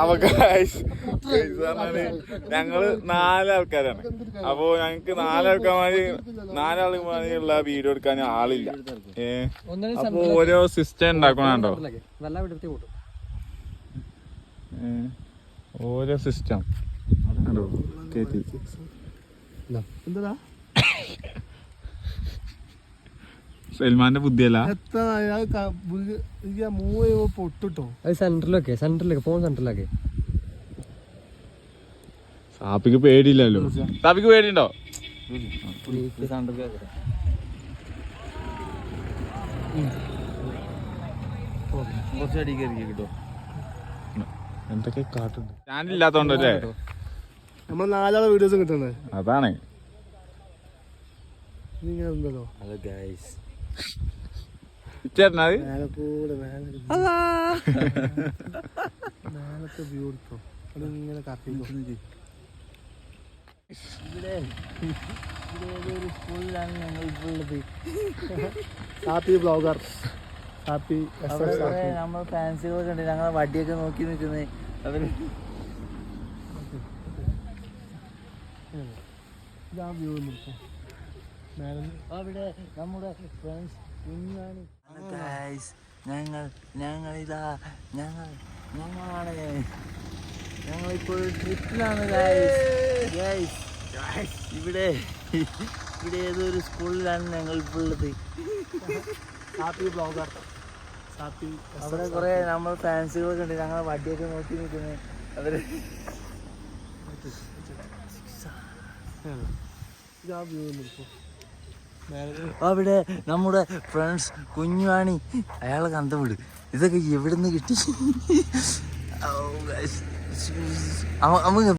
അപ്പൊ ഞങ്ങള് 4 ആൾക്കാരാണ്. അപ്പൊ ഞങ്ങക്ക് 4 ആൾക്ക് വേണ്ടിയുള്ള വീഡിയോ എടുക്കാൻ ആളില്ല. അപ്പൊ ഓരോ സിസ്റ്റം ഉണ്ടാക്കണോ, ഓരോ സിസ്റ്റം സൽമാന്റെ ബുദ്ധിയല്ല. പൊട്ടിട്ടോ സെന്ററിലൊക്കെ ഫോൺ സെന്ററിലൊക്കെ. സാപ്പിക്ക് പേടിയില്ലല്ലോ. സാപ്പിക്ക് പേടിയുണ്ടോ? എന്തൊക്കെ കാട്ടുണ്ട് ഞാനില്ലാത്തോണ്ടല്ലേ നമ്മൾ 4 ആളെ വീഡിയോസും കിട്ടുന്നത്. അതാണ്. സ്കൂളിലാണ് ഞങ്ങൾ ഇപ്പോൾ ഉള്ളത്. ഹാപ്പി ബ്ലോഗർ, ഹാപ്പി നമ്മൾ ഫാൻസുകളൊക്കെ ഉണ്ട്. ഞങ്ങളെ വടിയൊക്കെ നോക്കി നിൽക്കുന്നത് അവര്. അവിടെ നമ്മുടെ ഫ്രണ്ട്സ് കുഞ്ഞാണ്. ഞങ്ങളിതാ ഞങ്ങളിപ്പോൾ ട്രിപ്പിലാണ്. ഇവിടെ ഏതൊരു സ്കൂളിലാണ് ഞങ്ങൾ ഇപ്പോൾ ഉള്ളത്. Happy blogger, happy. അവിടെ കുറെ നമ്മൾ ഫാൻസുകളൊക്കെ ഉണ്ട്. ഞങ്ങളെ വടിയൊക്കെ നോക്കി നിൽക്കുന്നത് അവര്. അവിടെ നമ്മുടെ ഫ്രണ്ട്സ് കുഞ്ഞുവാണി. അയാളെ കണ്ടം വിട്. ഇതൊക്കെ എവിടുന്ന് കിട്ടി?